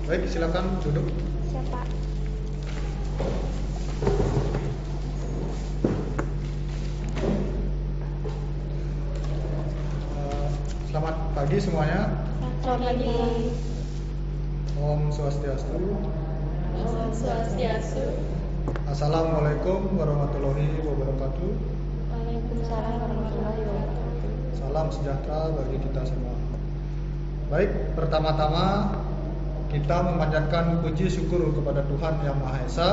Baik, silakan duduk. Siapa? Selamat pagi semuanya. Selamat pagi. Om Swastiastu. Om Swastiastu. Assalamualaikum warahmatullahi wabarakatuh. Waalaikumsalam warahmatullahi wabarakatuh. Salam sejahtera bagi kita semua. Baik, pertama-tama kita memanjatkan puji syukur kepada Tuhan Yang Maha Esa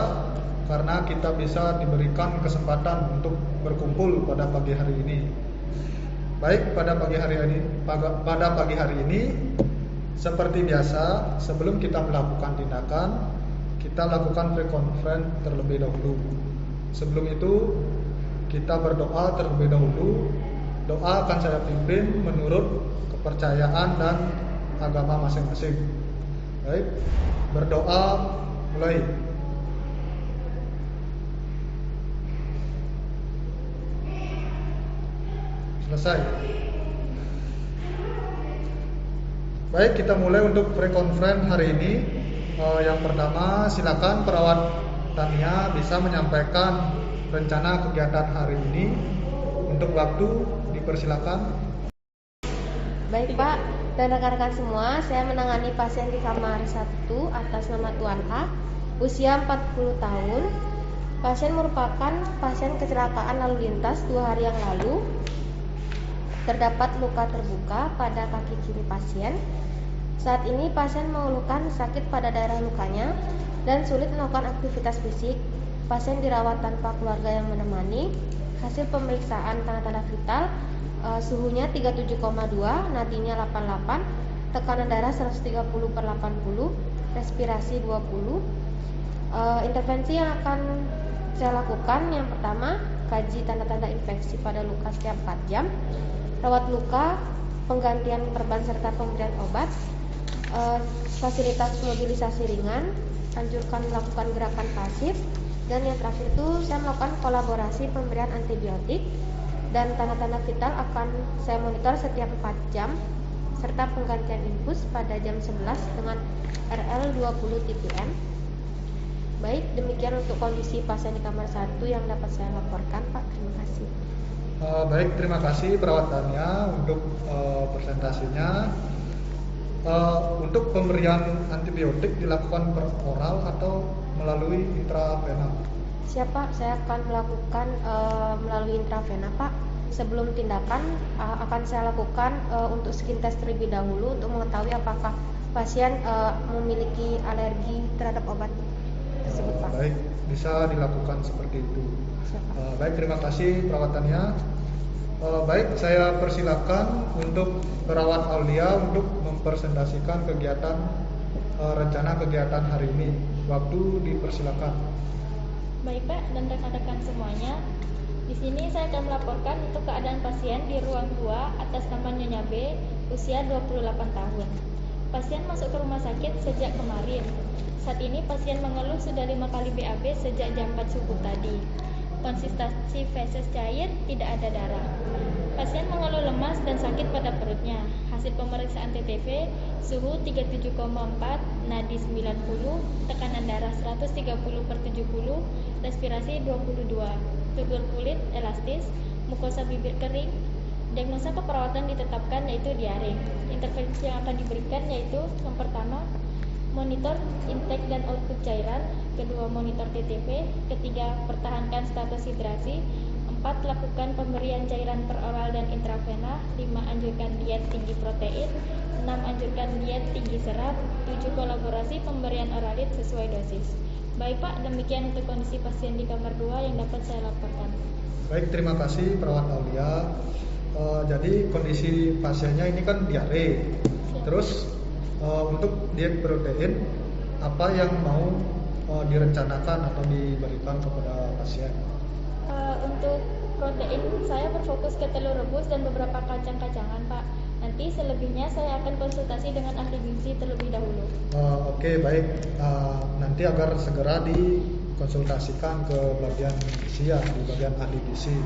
karena kita bisa diberikan kesempatan untuk berkumpul pada pagi hari ini. Baik, pada pagi hari ini seperti biasa, sebelum kita melakukan tindakan, kita lakukan pre-conference terlebih dahulu. Sebelum itu, kita berdoa terlebih dahulu. Doa akan saya pimpin menurut kepercayaan dan agama masing-masing. Baik, berdoa mulai. Selesai. Baik, kita mulai untuk pre-conference hari ini. Yang pertama, silakan perawat Tania bisa menyampaikan rencana kegiatan hari ini. Untuk waktu, dipersilakan. Baik Pak dan rekan-rekan semua, saya menangani pasien di kamar 1 atas nama Tuan A, usia 40 tahun. Pasien merupakan pasien kecelakaan lalu lintas 2 hari yang lalu. Terdapat luka terbuka pada kaki kiri pasien. Saat ini pasien mengeluhkan sakit pada daerah lukanya dan sulit melakukan aktivitas fisik. Pasien dirawat tanpa keluarga yang menemani. Hasil pemeriksaan tanda-tanda vital, suhunya 37,2, nadinya 88, tekanan darah 130/80, respirasi 20. Intervensi yang akan saya lakukan, yang pertama, kaji tanda-tanda infeksi pada luka setiap 4 jam, rawat luka, penggantian perban serta pemberian obat, fasilitas mobilisasi ringan, anjurkan melakukan gerakan pasif, dan yang terakhir itu saya melakukan kolaborasi pemberian antibiotik, dan tanda-tanda vital akan saya monitor setiap 4 jam serta penggantian infus pada jam 11 dengan RL 20 TPM. Baik, demikian untuk kondisi pasien di kamar 1 yang dapat saya laporkan, Pak. Terima kasih. Baik, terima kasih perawat Tania untuk presentasinya. Untuk pemberian antibiotik dilakukan per oral atau melalui intravena? Siapa? Saya akan melakukan melalui intravena, Pak. Sebelum tindakan akan saya lakukan untuk skin test terlebih dahulu untuk mengetahui apakah pasien memiliki alergi terhadap obat tersebut, Pak. Baik, bisa dilakukan seperti itu. Baik, terima kasih perawatannya. Baik, saya persilakan untuk perawat Aulia untuk mempresentasikan kegiatan rencana kegiatan hari ini. Waktu dipersilakan. Baik Pak dan rekan-rekan semuanya, di sini saya akan melaporkan untuk keadaan pasien di ruang 2 atas nama Nyonya B, usia 28 tahun. Pasien masuk ke rumah sakit sejak kemarin. Saat ini pasien mengeluh sudah 5 kali BAB sejak jam 4 subuh tadi. Konsistensi feses cair, tidak ada darah. Pasien mengeluh lemas dan sakit pada perutnya. Hasil pemeriksaan TTV, suhu 37,4, nadi 90, tekanan darah 130/70, respirasi 22, tubuh kulit elastis, mukosa bibir kering. Diagnosa keperawatan ditetapkan yaitu diare. Intervensi yang akan diberikan yaitu yang pertama, monitor intake dan output cairan, kedua monitor TTV, ketiga pertahankan status hidrasi, 4 lakukan pemberian cairan per oral dan intravena, 5 anjurkan diet tinggi protein, 6 anjurkan diet tinggi serat, 7 kolaborasi pemberian oralit sesuai dosis. Baik Pak, demikian untuk kondisi pasien di kamar 2 yang dapat saya laporkan. Baik, terima kasih perawat Aulia. Jadi kondisi pasiennya ini kan diare. Terus untuk diet protein, apa yang mau direncanakan atau diberikan kepada pasien? Untuk protein saya berfokus ke telur rebus dan beberapa kacang-kacangan Pak. Nanti selebihnya saya akan konsultasi dengan ahli gizi terlebih dahulu. Oke, baik. Nanti agar segera dikonsultasikan ke bagian gizi ya, di bagian ahli gizi.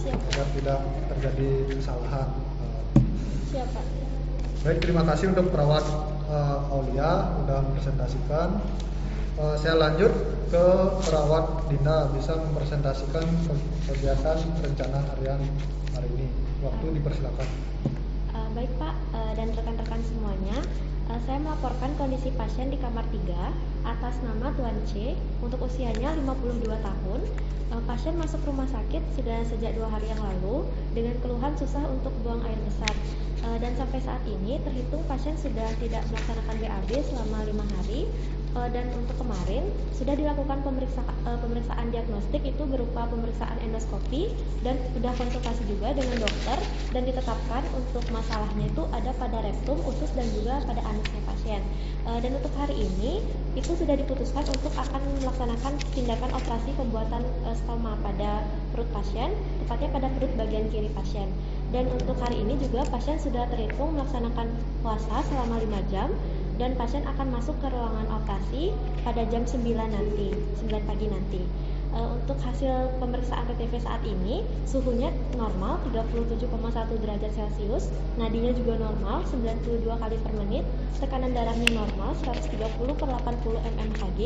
Siap. Agar tidak terjadi kesalahan. Siap Pak. Baik, terima kasih untuk perawat Aulia udah mempresentasikan. Saya lanjut ke perawat Dinda, bisa mempresentasikan kegiatan rencana harian hari ini. Waktu dipersilakan. Baik Pak dan rekan-rekan semuanya, saya melaporkan kondisi pasien di kamar 3 atas nama Tuan C untuk usianya 52 tahun. Pasien masuk rumah sakit sudah sejak 2 hari yang lalu dengan keluhan susah untuk buang air besar. Dan sampai saat ini terhitung pasien sudah tidak melaksanakan BAB selama 5 hari. Dan untuk kemarin sudah dilakukan pemeriksaan diagnostik, itu berupa pemeriksaan endoskopi dan sudah konsultasi juga dengan dokter, dan ditetapkan untuk masalahnya itu ada pada rektum, usus, dan juga pada anusnya pasien. Dan untuk hari ini itu sudah diputuskan untuk akan melaksanakan tindakan operasi pembuatan stoma pada perut pasien, tepatnya pada perut bagian kiri pasien. Dan untuk hari ini juga pasien sudah terhitung melaksanakan puasa selama 5 jam, dan pasien akan masuk ke ruangan operasi pada jam 9 pagi nanti. Untuk hasil pemeriksaan TTV saat ini, suhunya normal 37,1 derajat Celcius, nadinya juga normal 92 kali per menit, tekanan darahnya normal 130/80 mmHg,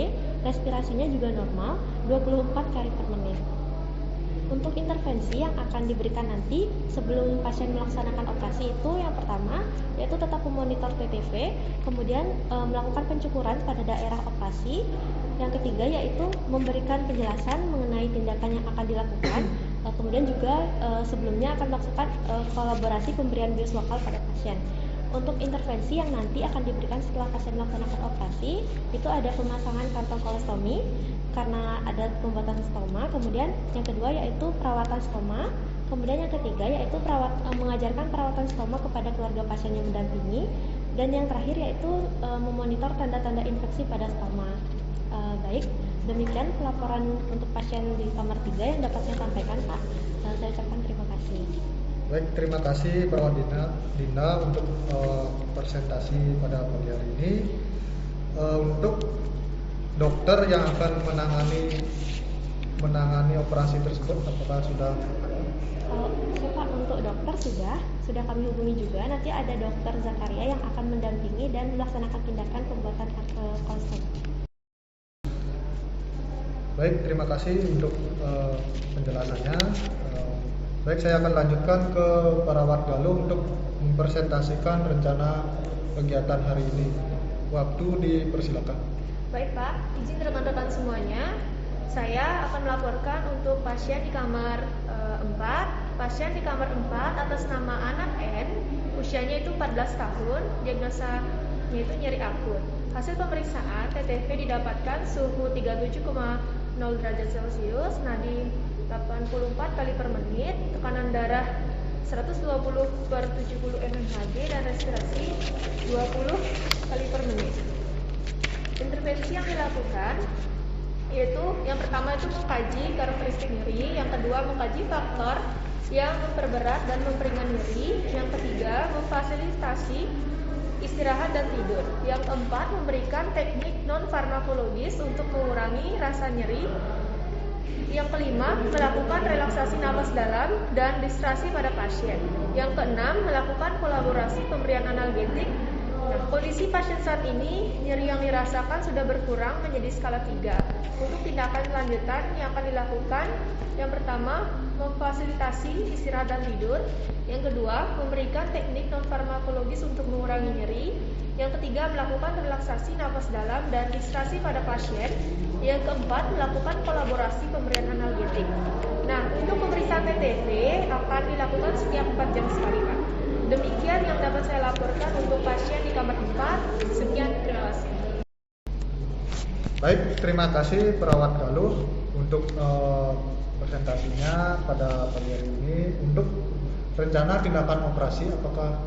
respirasinya juga normal 24 kali per menit. Untuk intervensi yang akan diberikan nanti sebelum pasien melaksanakan operasi itu, yang pertama yaitu tetap memonitor TTV, kemudian melakukan pencukuran pada daerah operasi. Yang ketiga yaitu memberikan penjelasan mengenai tindakan yang akan dilakukan. Kemudian juga sebelumnya akan melakukan kolaborasi pemberian bius lokal pada pasien. Untuk intervensi yang nanti akan diberikan setelah pasien melaksanakan operasi itu ada pemasangan kantong kolostomi karena ada pembuatan stoma, kemudian yang kedua yaitu perawatan stoma, kemudian yang ketiga yaitu mengajarkan perawatan stoma kepada keluarga pasien yang mendampingi, dan yang terakhir yaitu memonitor tanda-tanda infeksi pada stoma. Baik, demikian pelaporan untuk pasien di kamar 3 yang dapat saya sampaikan, Pak. Saya ucapkan terima kasih. Baik, terima kasih perawat Dinda untuk presentasi pada pagi hari ini. Untuk dokter yang akan menangani operasi tersebut, apakah sudah ada? Pak, untuk dokter sudah kami hubungi juga. Nanti ada dokter Zakaria yang akan mendampingi dan melaksanakan tindakan pembuatan kolostomi. Baik, terima kasih untuk penjelasannya. Baik, saya akan lanjutkan ke perawat Galuh untuk mempresentasikan rencana kegiatan hari ini. Waktu dipersilakan. Baik Pak, izin rekan-rekan semuanya, saya akan melaporkan untuk pasien di kamar 4. Pasien di kamar 4 atas nama anak N, usianya itu 14 tahun, diagnosanya itu nyeri akut. Hasil pemeriksaan TTV didapatkan suhu 37,0 derajat Celcius, nadi 84 kali per menit, tekanan darah 120/70 mmHg, dan respirasi 20 kali per menit. Intervensi yang dilakukan yaitu yang pertama itu mengkaji karakteristik nyeri, yang kedua mengkaji faktor yang memperberat dan memperingan nyeri, yang ketiga memfasilitasi istirahat dan tidur, yang keempat memberikan teknik non farmakologis untuk mengurangi rasa nyeri, yang kelima melakukan relaksasi napas dalam dan distrasi pada pasien, yang keenam melakukan kolaborasi pemberian analgetik. Nah, kondisi pasien saat ini, nyeri yang dirasakan sudah berkurang menjadi skala 3. Untuk tindakan lanjutan yang akan dilakukan, yang pertama memfasilitasi istirahat dan tidur, yang kedua memberikan teknik non farmakologis untuk mengurangi nyeri, yang ketiga melakukan relaksasi napas dalam dan distrasi pada pasien, yang keempat melakukan kolaborasi pemberian analgetik. Nah, untuk pemeriksaan TTV akan dilakukan setiap 4 jam sekali, Pak. Demikian yang dapat saya laporkan untuk pasien di kamar 4. Sekian, terima kasih. Baik, terima kasih perawat Galuh untuk presentasinya pada pagi hari ini. Untuk rencana tindakan operasi, apakah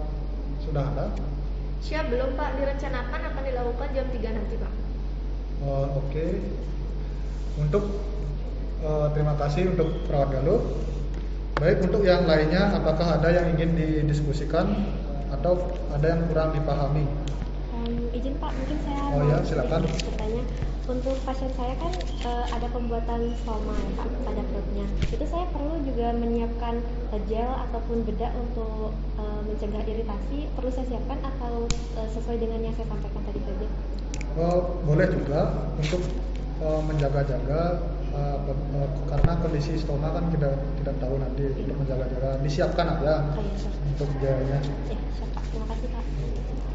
sudah ada? Siap, belum Pak, direncanakan akan dilakukan jam 3 nanti Pak. Oke. Untuk terima kasih untuk perawat Galuh. Baik, untuk yang lainnya, apakah ada yang ingin didiskusikan atau ada yang kurang dipahami? Izin Pak, mungkin saya ya, silakan. bertanya. Untuk pasien saya kan ada pembuatan stoma ya Pak pada perutnya. Itu saya perlu juga juga menyiapkan gel ataupun bedak untuk mencegah iritasi. Perlu saya siapkan atau sesuai dengan yang saya sampaikan tadi saja? Boleh juga untuk menjaga-jaga karena kondisi stoma kan kita tidak tahu nanti. Untuk menjaga-jaga disiapkan aja untuk gelnya. Ya, siap Pak. Terima kasih Pak.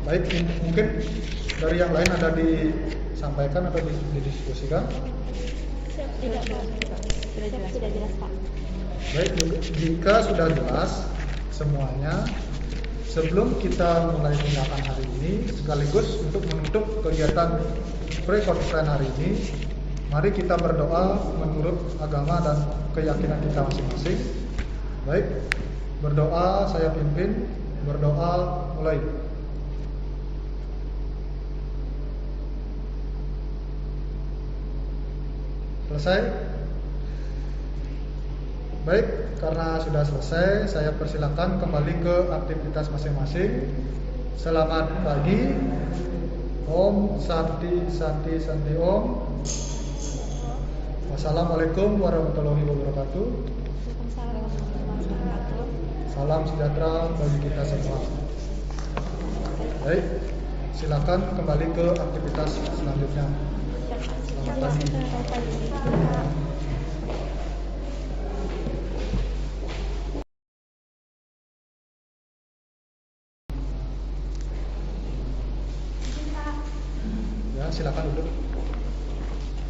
Baik, mungkin dari yang lain ada disampaikan atau didiskusikan? Siap, tidak Pak. Sudah jelas Pak. Baik, jika sudah jelas semuanya, sebelum kita mulai tindakan hari ini, sekaligus untuk menutup kegiatan pre-conference hari ini, mari kita berdoa menurut agama dan keyakinan kita masing-masing. Baik, berdoa saya pimpin, berdoa mulai. Selesai? Baik, karena sudah selesai, saya persilakan kembali ke aktivitas masing-masing. Selamat pagi. Om Santi Santi Santi Om. Wassalamualaikum warahmatullahi wabarakatuh. Salam sejahtera bagi kita semua. Baik, silakan kembali ke aktivitas selanjutnya. Selamat pagi. Ya, silakan duduk.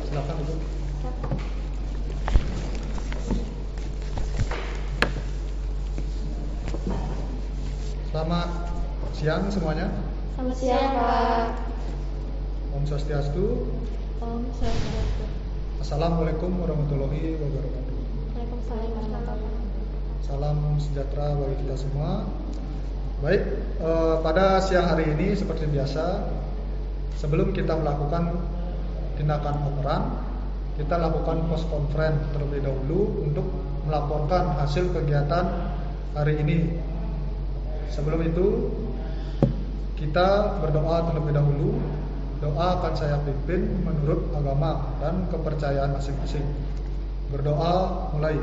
Silakan duduk. Selamat siang semuanya. Selamat siang Pak. Om Swastiastu. Om Swastiastu. Assalamualaikum warahmatullahi wabarakatuh. Waalaikumsalam warahmatullahi wabarakatuh. Salam sejahtera bagi kita semua. Baik, pada siang hari ini seperti biasa, sebelum kita melakukan tindakan operan, kita lakukan post conference terlebih dahulu untuk melaporkan hasil kegiatan hari ini. Sebelum itu, kita berdoa terlebih dahulu. Doa akan saya pimpin menurut agama dan kepercayaan masing-masing. Berdoa mulai.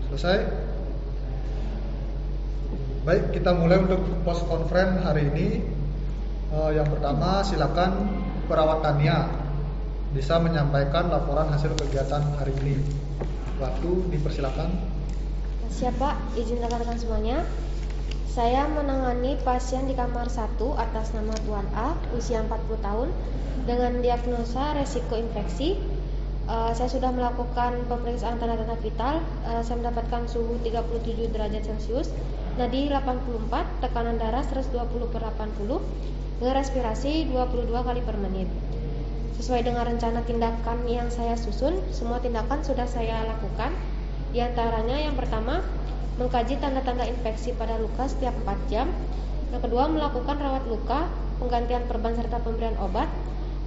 Selesai? Baik, kita mulai untuk post conference hari ini. Yang pertama, silakan perawatannya bisa menyampaikan laporan hasil kegiatan hari ini. Waktu dipersilakan. Siap Pak, izin rekan-rekan semuanya. Saya menangani pasien di kamar 1 atas nama Tuan A, usia 40 tahun, dengan diagnosa resiko infeksi. Saya sudah melakukan pemeriksaan tanda-tanda vital. Saya mendapatkan suhu 37 derajat Celcius, nadi 84, tekanan darah 120/80, dengan respirasi 22 kali per menit. Sesuai dengan rencana tindakan yang saya susun, semua tindakan sudah saya lakukan. Di antaranya yang pertama, mengkaji tanda-tanda infeksi pada luka setiap 4 jam. Yang kedua, melakukan rawat luka, penggantian perban serta pemberian obat.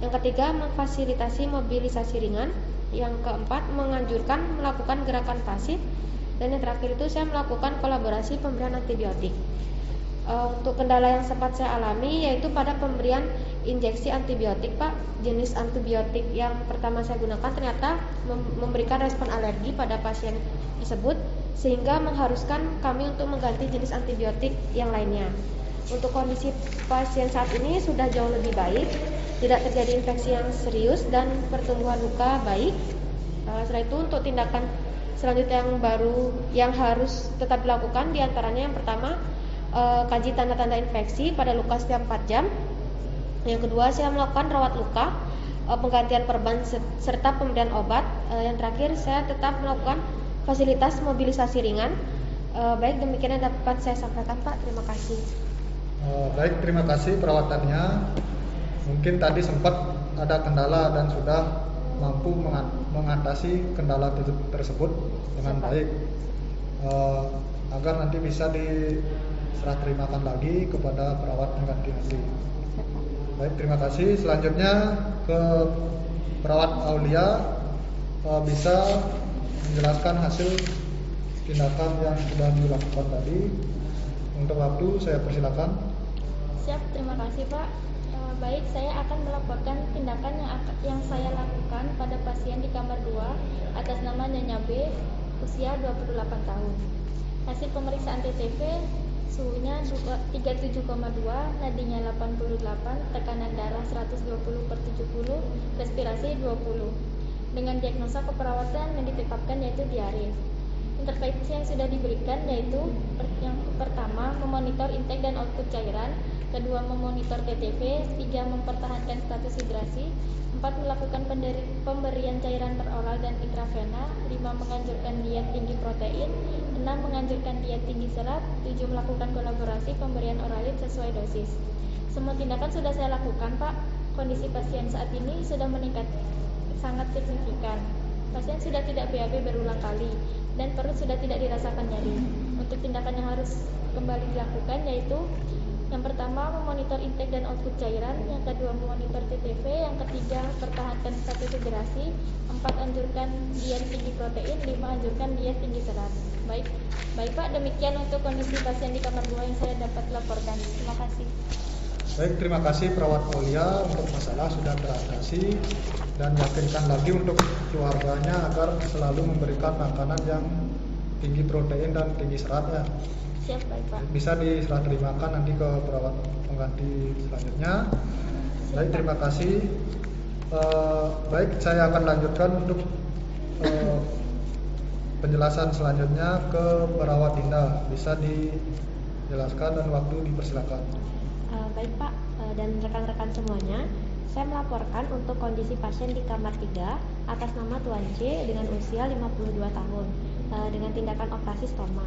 Yang ketiga, memfasilitasi mobilisasi ringan. Yang keempat, menganjurkan melakukan gerakan pasif. Dan yang terakhir itu saya melakukan kolaborasi pemberian antibiotik. Untuk kendala yang sempat saya alami yaitu pada pemberian injeksi antibiotik Pak. Jenis antibiotik yang pertama saya gunakan ternyata memberikan respon alergi pada pasien tersebut, sehingga mengharuskan kami untuk mengganti jenis antibiotik yang lainnya. Untuk kondisi pasien saat ini sudah jauh lebih baik, tidak terjadi infeksi yang serius dan pertumbuhan luka baik. Setelah itu untuk tindakan selanjutnya yang baru yang harus tetap dilakukan, diantaranya yang pertama, kaji tanda-tanda infeksi pada luka setiap 4 jam. Yang kedua, saya melakukan rawat luka, penggantian perban serta pemberian obat. Yang terakhir, saya tetap melakukan fasilitas mobilisasi ringan. Baik, demikian yang dapat saya sampaikan Pak. Terima kasih. Baik, terima kasih perawatannya. Mungkin tadi sempat ada kendala dan sudah mampu mengatasi kendala tersebut dengan baik, agar nanti bisa serah terimakan lagi kepada perawat pengganti nanti. Baik, terima kasih. Selanjutnya ke perawat Aulia, bisa menjelaskan hasil tindakan yang sudah dilakukan tadi. Untuk waktu saya persilakan. Siap, terima kasih Pak. Baik, saya akan melaporkan tindakan yang saya lakukan pada pasien di kamar 2 atas nama Nyonya B, usia 28 tahun. Hasil pemeriksaan TTV, suhunya 37,2, nadinya 88, tekanan darah 120/70, respirasi 20. Dengan diagnosa keperawatan yang ditetapkan yaitu diare. Intervensi yang sudah diberikan yaitu yang pertama memonitor intake dan output cairan, kedua memonitor TTV, 3 mempertahankan status hidrasi, 4 melakukan pemberian cairan peroral dan intravena, 5 menganjurkan diet tinggi protein, 6 menganjurkan diet tinggi serat, 7 melakukan kolaborasi pemberian oralit sesuai dosis. Semua tindakan sudah saya lakukan, Pak. Kondisi pasien saat ini sudah meningkat sangat signifikan. Pasien sudah tidak BAB berulang kali dan perut sudah tidak dirasakan nyeri. Untuk tindakan yang harus kembali dilakukan yaitu yang pertama memonitor intake dan output cairan, yang kedua memonitor TTV, yang ketiga pertahankan status hidrasi, 4 anjurkan diet tinggi protein, 5 anjurkan diet tinggi serat. Baik Pak, demikian untuk kondisi pasien di kamar 2 yang saya dapat laporkan. Terima kasih. Baik, terima kasih Perawat Aulia untuk masalah sudah teratasi dan yakinkan lagi untuk keluarganya agar selalu memberikan makanan yang tinggi protein dan tinggi serat ya. Siap, baik Pak. Bisa diserah terimakan nanti ke perawat pengganti selanjutnya. Baik, terima kasih. Baik, saya akan lanjutkan untuk penjelasan selanjutnya ke Perawat Dinda. Bisa dijelaskan dan waktu dipersilakan. Baik Pak, dan rekan-rekan semuanya, saya melaporkan untuk kondisi pasien di kamar 3 atas nama Tuan C dengan usia 52 tahun dengan tindakan operasi stoma.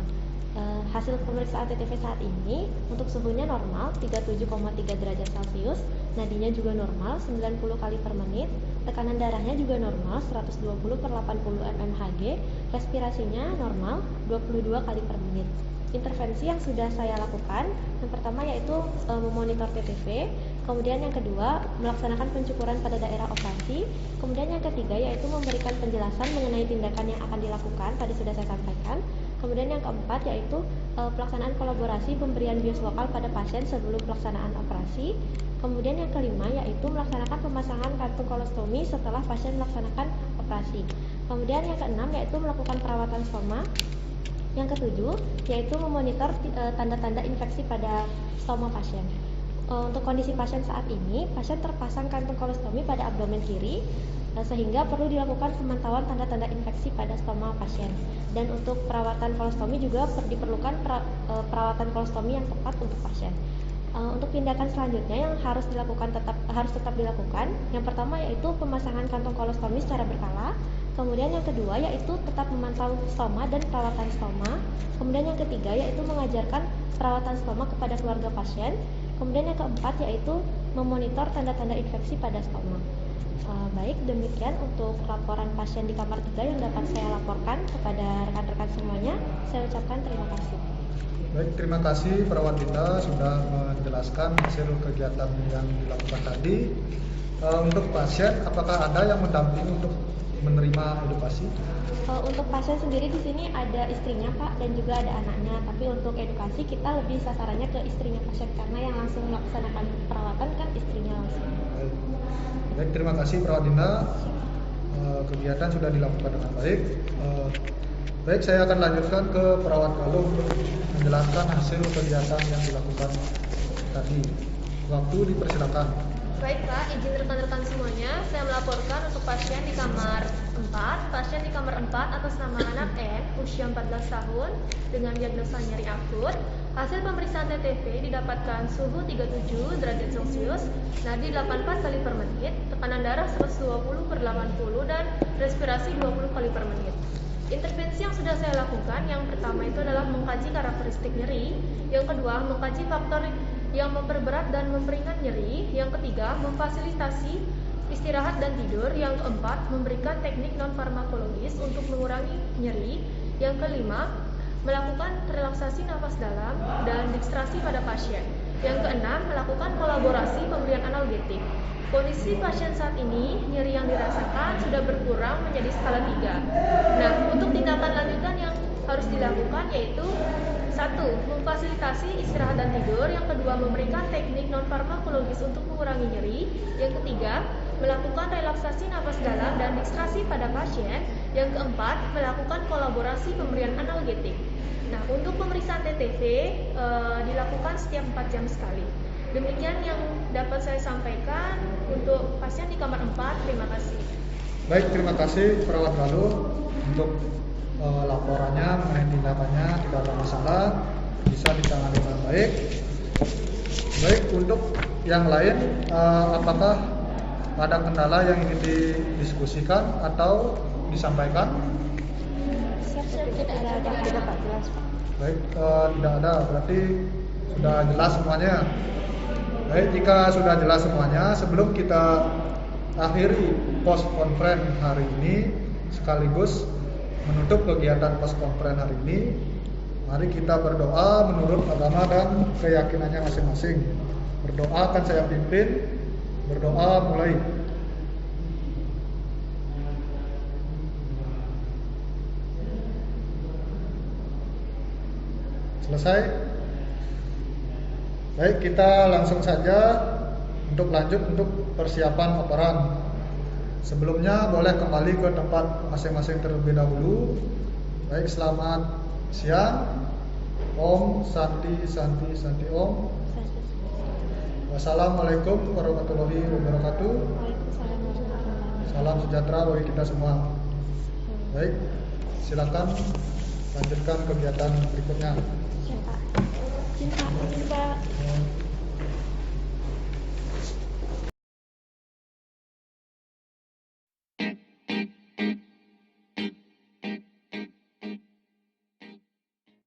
Hasil pemeriksaan TTV saat ini untuk suhunya normal 37,3 derajat Celcius, nadinya juga normal 90 kali per menit, tekanan darahnya juga normal 120/80 mmHg, respirasinya normal 22 kali per menit. Intervensi yang sudah saya lakukan, yang pertama yaitu memonitor TTV, kemudian yang kedua melaksanakan pencukuran pada daerah operasi, kemudian yang ketiga yaitu memberikan penjelasan mengenai tindakan yang akan dilakukan, tadi sudah saya sampaikan, kemudian yang keempat yaitu pelaksanaan kolaborasi pemberian bios lokal pada pasien sebelum pelaksanaan operasi, kemudian yang kelima yaitu melaksanakan pemasangan kantung kolostomi setelah pasien melaksanakan operasi, kemudian yang keenam yaitu melakukan perawatan stoma. Yang ketujuh, yaitu memonitor tanda-tanda infeksi pada stoma pasien. Untuk kondisi pasien saat ini, pasien terpasang kantung kolostomi pada abdomen kiri, sehingga perlu dilakukan pemantauan tanda-tanda infeksi pada stoma pasien. Dan untuk perawatan kolostomi juga diperlukan perawatan kolostomi yang tepat untuk pasien. Untuk tindakan selanjutnya yang harus tetap dilakukan, yang pertama yaitu pemasangan kantong kolostomi secara berkala. Kemudian yang kedua yaitu tetap memantau stoma dan perawatan stoma. Kemudian yang ketiga yaitu mengajarkan perawatan stoma kepada keluarga pasien. Kemudian yang keempat yaitu memonitor tanda-tanda infeksi pada stoma. Baik, demikian untuk laporan pasien di kamar 3 yang dapat saya laporkan kepada rekan-rekan semuanya. Saya ucapkan terima kasih. Baik, terima kasih Perawat Dinda sudah menjelaskan hasil kegiatan yang dilakukan tadi. Untuk pasien, apakah ada yang mendampingi untuk menerima edukasi? Untuk pasien sendiri di sini ada istrinya Pak dan juga ada anaknya. Tapi untuk edukasi kita lebih sasarannya ke istrinya pasien karena yang langsung melaksanakan perawatan kan istrinya langsung. Baik, terima kasih Perawat Dinda. Kegiatan sudah dilakukan dengan baik. Baik, saya akan lanjutkan ke Perawat Galuh untuk menjelaskan hasil kegiatan yang dilakukan tadi. Waktu dipersilakan. Baik Pak, izin rekan-rekan semuanya, saya melaporkan untuk pasien di kamar 4. Pasien di kamar 4 atas nama anak N, usia 14 tahun, dengan diagnosa nyeri akut. Hasil pemeriksaan TTV didapatkan suhu 37 derajat Celcius, nadi 84 kali per menit, tekanan darah 120/80 dan respirasi 20 kali per menit. Intervensi yang sudah saya lakukan, yang pertama itu adalah mengkaji karakteristik nyeri, yang kedua mengkaji faktor yang memperberat dan memperingan nyeri, yang ketiga memfasilitasi istirahat dan tidur, yang keempat memberikan teknik non-farmakologis untuk mengurangi nyeri, yang kelima melakukan relaksasi nafas dalam dan dextrasi pada pasien, yang keenam melakukan kolaborasi pemberian analgetik. Kondisi pasien saat ini, nyeri yang dirasakan sudah berkurang menjadi skala 3. Nah, untuk tindakan lanjutan yang harus dilakukan yaitu: 1. Memfasilitasi istirahat dan tidur. Yang kedua, memberikan teknik non-farmakologis untuk mengurangi nyeri. Yang ketiga, melakukan relaksasi napas dalam dan distrasi pada pasien. Yang keempat, melakukan kolaborasi pemberian analgetik. Nah, untuk pemeriksaan TTV dilakukan setiap 4 jam sekali. Demikian yang dapat saya sampaikan untuk pasien di kamar 4. Terima kasih. Baik, terima kasih perawat Galuh untuk laporannya mengenai tindakannya. Tidak ada masalah, bisa ditangani dengan baik. Baik, untuk yang lain apakah ada kendala yang ingin didiskusikan atau disampaikan? Tidak ada Pak, jelas Pak. Baik, tidak ada, berarti sudah jelas semuanya. Baik, jika sudah jelas semuanya, sebelum kita akhiri post conference hari ini sekaligus menutup kegiatan post conference hari ini, mari kita berdoa menurut agama dan keyakinannya masing-masing. Berdoa akan saya pimpin. Berdoa mulai. Selesai? Baik, kita langsung saja untuk lanjut untuk persiapan operan. Sebelumnya boleh kembali ke tempat masing-masing terlebih dahulu. Baik, selamat siang. Om Santi Santi Santi Om. Wassalamualaikum warahmatullahi wabarakatuh. Salam sejahtera bagi kita semua. Baik, silakan lanjutkan kegiatan berikutnya. Cinta.